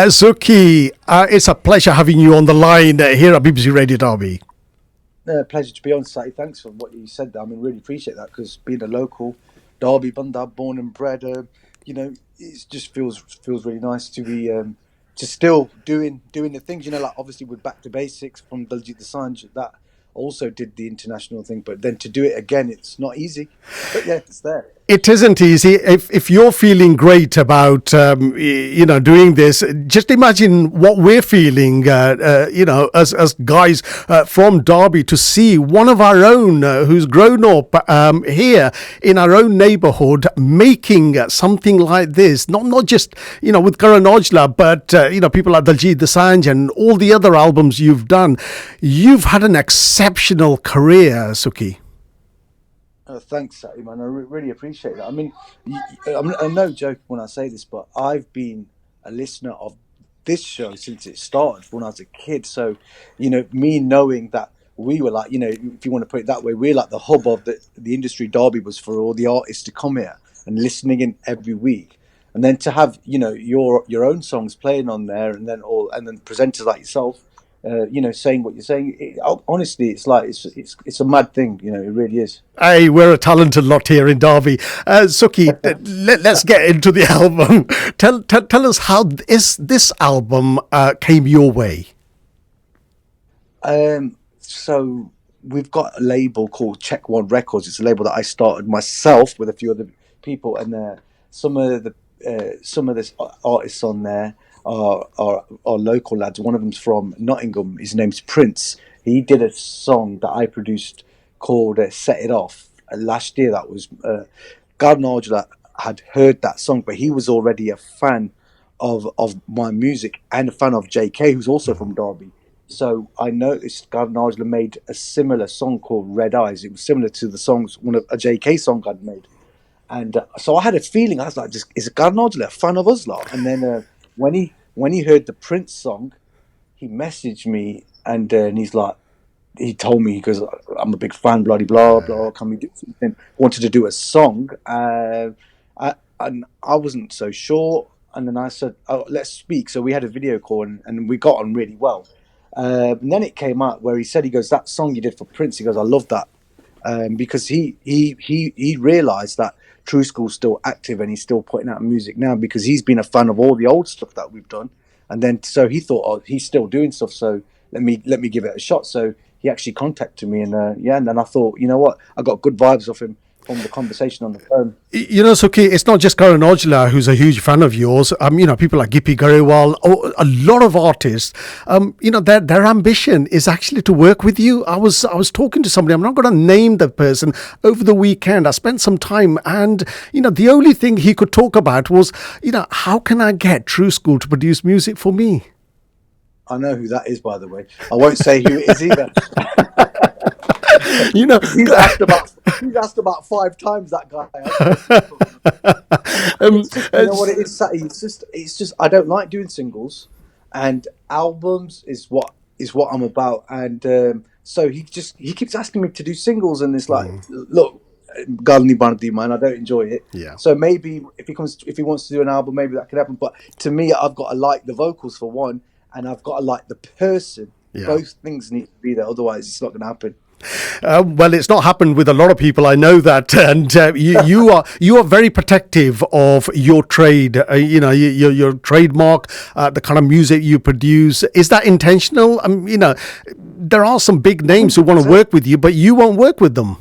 Sukhi, it's a pleasure having you on the line here at BBC Radio Derby. Pleasure to be on, Sati. Thanks for what you said there. I mean, really appreciate that because being a local Derby Bunda, born and bred, it just feels really nice to be just still doing the things. Like obviously with Back to Basics from Diljit Dosanjh, that also did the international thing, but then to do it again, it's not easy. But yeah, it's there. It isn't easy. If you're feeling great about doing this, just imagine what we're feeling. As guys from Derby, to see one of our own who's grown up here in our own neighbourhood making something like this. Not just with KARAN AUJLA, but people like Diljit Dosanjh and all the other albums you've done. You've had an exceptional career, Sukhi. Thanks, Sati, man. I really appreciate that. I mean, I'm no joke when I say this, but I've been a listener of this show since it started when I was a kid. So, me knowing that we were like, if you want to put it that way, we're like the hub of the industry. Derby was for all the artists to come here and listening in every week, and then to have your own songs playing on there, and then presenters like yourself. Saying what you're saying. Honestly, it's like it's a mad thing. It really is. Hey, we're a talented lot here in Derby. Sukhi, let's get into the album. Tell us how this album came your way. So we've got a label called Check One Records. It's a label that I started myself with a few other people, and some of the artists on there are local lads. One of them's from Nottingham. His name's Prince. He did a song that I produced called Set It Off last year. That was KARAN AUJLA had heard that song, but he was already a fan of my music and a fan of JK, who's also from Derby. So I noticed KARAN AUJLA made a similar song called Red Eyes. It was similar to the songs, a JK song I'd made. And so I had a feeling, I was like, is KARAN AUJLA a fan of us lot? And then when he heard the Prince song, he messaged me and he's like, he told me, because I'm a big fan, blah blah blah. Can we do something? Wanted to do a song, and I wasn't so sure. And then I said, "Oh, let's speak." So we had a video call, and we got on really well. And then it came out where he goes, "That song you did for Prince," he goes, "I love that," because he realised that TRU-SKOOL's still active and he's still putting out music now because he's been a fan of all the old stuff that we've done. And then so he thought, oh, he's still doing stuff, so let me give it a shot. So he actually contacted me, and and then I thought, you know what, I got good vibes off him from the conversation on the phone. Sukhi, it's not just KARAN AUJLA who's a huge fan of yours. People like Gippy Garewal, a lot of artists. Their ambition is actually to work with you. I was talking to somebody. I'm not going to name the person. Over the weekend, I spent some time, and the only thing he could talk about was, how can I get TRU-SKOOL to produce music for me? I know who that is, by the way. I won't say who it is either. He's asked about 5 times, that guy. What it is, Sati? It's just I don't like doing singles, and albums is what I'm about. And so he keeps asking me to do singles, and it's like, look, Galni Bandi, man, I don't enjoy it. Yeah. So maybe if he wants to do an album, maybe that could happen. But to me, I've got to like the vocals for one, and I've got to like the person. Yeah. Both things need to be there, otherwise it's not going to happen. Well, it's not happened with a lot of people. I know that, and you are very protective of your trade. Your trademark, the kind of music you produce. Is that intentional? There are some big names who want to work with you, but you won't work with them.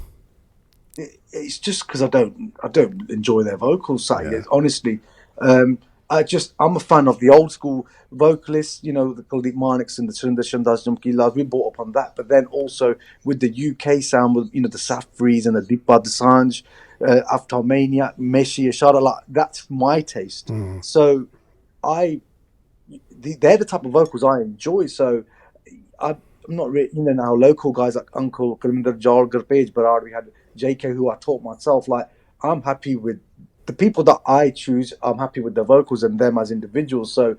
It's just because I don't enjoy their vocals. Yeah. Honestly, I'm a fan of the old school vocalists, the Kuldeep Maniks and the Surinder Shandas Jamkilas. We brought up on that, but then also with the UK sound, with the Safris and the Deepa Dosanjh, After Maniac, Meshi, Ashara, that's my taste. So they're the type of vocals I enjoy. So I'm not really, now local guys like Uncle Kalminder Jar, Gurpage Barar, we had JK, who I taught myself. Like, I'm happy with the people that I choose. I'm happy with the vocals and them as individuals. So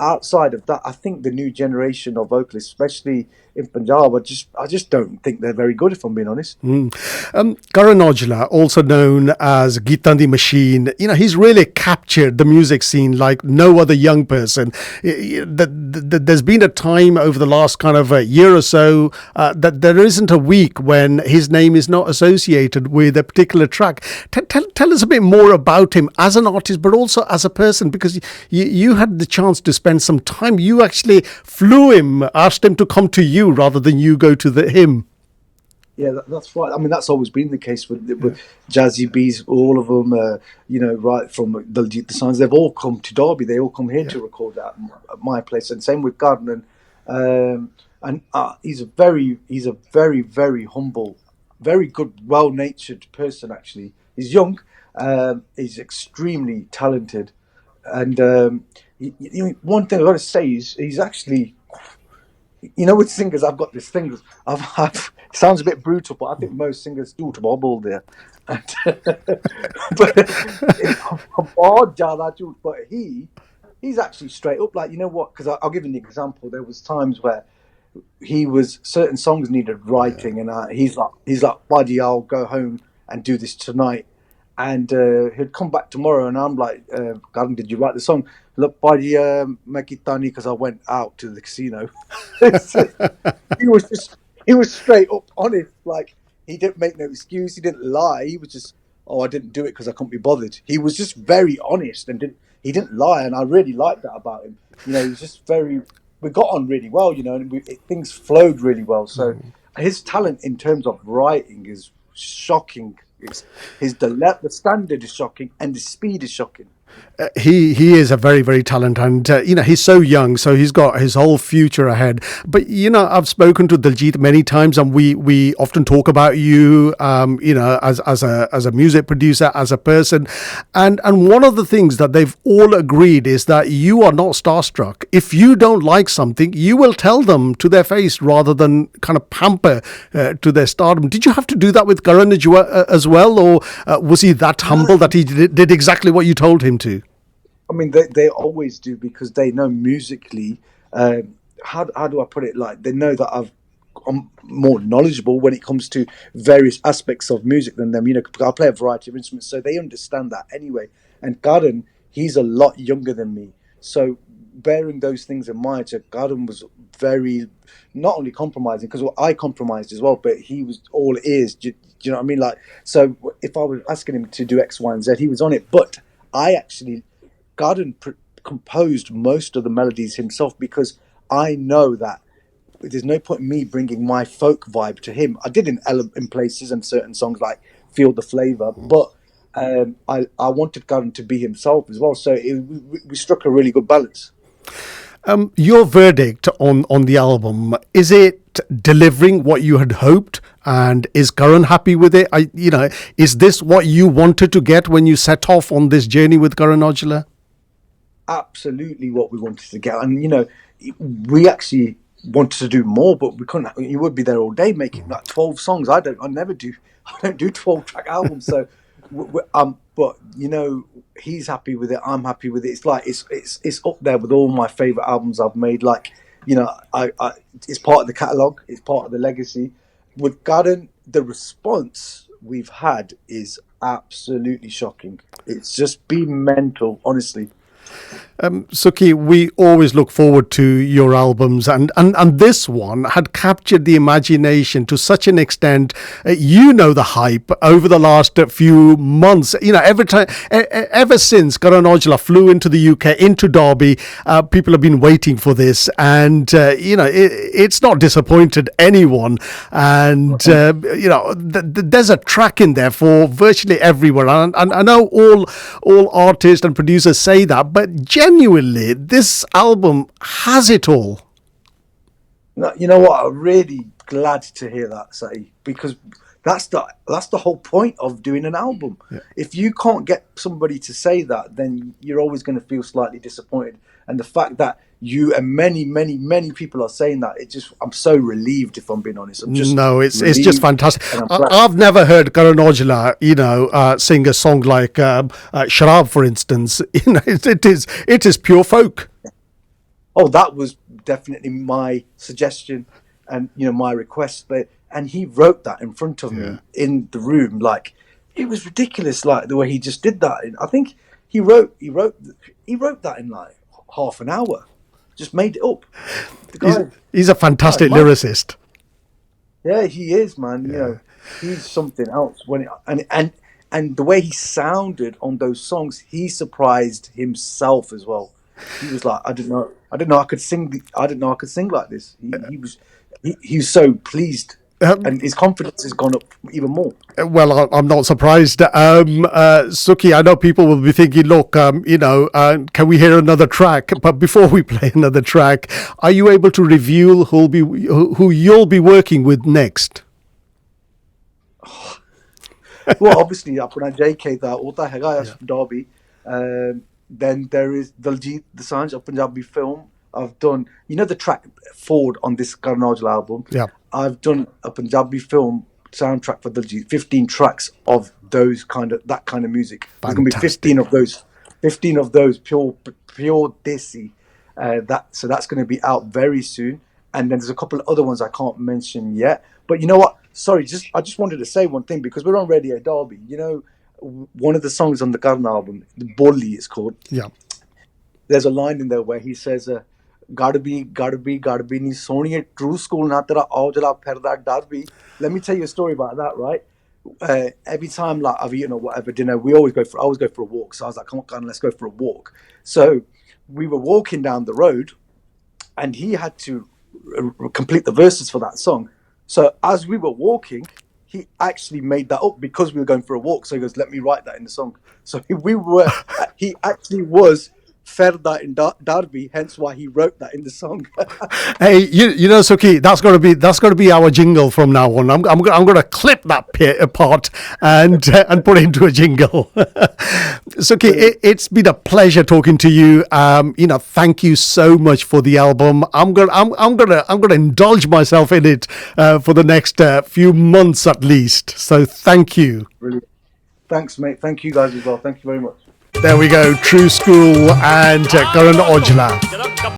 outside of that, I think the new generation of vocalists, especially in Punjab, I just don't think they're very good. If I'm being honest. Karan Aujla, also known as Geetan the Machine, he's really captured the music scene like no other young person. There's been a time over the last kind of a year or so that there isn't a week when his name is not associated with a particular track. Tell us a bit more about him as an artist, but also as a person, because you had the chance to spend some time. You actually flew him, asked him to come to you rather than you go to him. Yeah, that's right. I mean, that's always been the case with Jazzy B's. All of them, right from the Signs, they've all come to Derby. They all come here to record at my place, and same with Gardner. And he's a very, very humble, very good, well-natured person. Actually, he's young. He's extremely talented, and one thing I got to say is he's actually. With singers, I've got this thing. It sounds a bit brutal, but I think most singers do to bobble there. But he's actually straight up. Like, you know what? Because I'll give you an example. There was times where certain songs needed writing, and he's like, buddy, I'll go home and do this tonight. And he'd come back tomorrow, and I'm like, Karan, did you write the song? Look, buddy, make it tiny because I went out to the casino. He was straight up honest. Like, he didn't make no excuse. He didn't lie. He was just, I didn't do it because I couldn't be bothered. He was just very honest and he didn't lie, and I really liked that about him. He was just we got on really well, and things flowed really well. So his talent in terms of writing is shocking. The standard is shocking, and the speed is shocking. He is a very, very talented, and he's so young, so he's got his whole future ahead. But I've spoken to Diljit many times, and we often talk about you, as a music producer, as a person, and one of the things that they've all agreed is that you are not starstruck. If you don't like something, you will tell them to their face rather than kind of pamper to their stardom. Did you have to do that with Karan as well, or was he that humble that he did exactly what you told him to? I mean, they always do, because they know musically. How do I put it? Like, they know that I'm more knowledgeable when it comes to various aspects of music than them. I play a variety of instruments, so they understand that anyway. And Karan, he's a lot younger than me, so bearing those things in mind, Karan was very not only compromising, because I compromised as well, but he was all ears. Do you know what I mean? Like, so if I was asking him to do X, Y, and Z, he was on it. But Garden composed most of the melodies himself, because I know that there's no point in me bringing my folk vibe to him. I did in places and certain songs like Feel the Flavor, but I wanted Garden to be himself as well. So we struck a really good balance. Your verdict on the album, is it delivering what you had hoped, and is Karan happy with it? Is this what you wanted to get when you set off on this journey with Karan Aujla? Absolutely what we wanted to get, and we actually wanted to do more, but we couldn't. You would be there all day making like 12 songs. I don't do 12-track albums. So but he's happy with it, I'm happy with it. It's like it's up there with all my favorite albums I've made. Like, I it's part of the catalog, it's part of the legacy. With Garden, the response we've had is absolutely shocking. It's just been mental, honestly. Sukhi, we always look forward to your albums, and this one had captured the imagination to such an extent. The hype over the last few months. Ever since Karan Aujla flew into the UK, into Derby, people have been waiting for this, and it's not disappointed anyone. And there's a track in there for virtually everyone, and I know all artists and producers say that, but genuinely, this album has it all. No, you know what? I'm really glad to hear that, Say, because that's the whole point of doing an album. Yeah. If you can't get somebody to say that, then you're always going to feel slightly disappointed. And the fact that you and many people are saying that, I'm so relieved, if I'm being honest. It's just fantastic. I've never heard Karan Aujla, sing a song like Sharab, for instance. It is pure folk. Oh, that was definitely my suggestion, and my request. And he wrote that in front of Yeah. me in the room. Like, it was ridiculous. Like the way he just did that. I think he wrote that in like half an hour. Just made it up. The He's guy, he's a guy's fantastic mad. lyricist. Yeah, he is, man. Yeah. He's something else. And the way he sounded on those songs, he surprised himself as well. He was like, I didn't know I could sing. I didn't know I could sing like this. He was so pleased, Um, and his confidence has gone up even more. Well, I'm not surprised. Sukhi, I know people will be thinking, look, can we hear another track? But before we play another track, are you able to reveal who you'll be working with next? Well, obviously, अपना JK था होता हैगा as Derby. Then there is Diljit Dosanjh, a Punjabi film. I've done, the track Ford on this Karan AUJLA album. Yeah. I've done a Punjabi film soundtrack for Diljit, 15 tracks of that kind of music. There's going to be Fantastic. 15 of those pure Desi. So that's going to be out very soon. And then there's a couple of other ones I can't mention yet. But you know what? Sorry, I just wanted to say one thing because we're on Radio Derby. One of the songs on the Karan album, the Bolli it's called. Yeah. There's a line in there where he says, gotta be ni soniye true school na tera aujla phirda Derby. Let me tell you a story about that, right? Every time like I've eaten or whatever dinner, I always go for a walk. So I was like, come on, let's go for a walk. So we were walking down the road, and he had to complete the verses for that song. So as we were walking, he actually made that up because we were going for a walk. So he goes, let me write that in the song. So he actually was Ferda in Derby, hence why he wrote that in the song. Hey, Sukhi, that's going to be our jingle from now on. I'm going to clip that part and put it into a jingle. Sukhi, it's been a pleasure talking to you. Thank you so much for the album. I'm gonna indulge myself in it for the next few months at least. So thank you. Brilliant. Thanks, mate. Thank you guys as well. Thank you very much. There we go. True School and Karan AUJLA.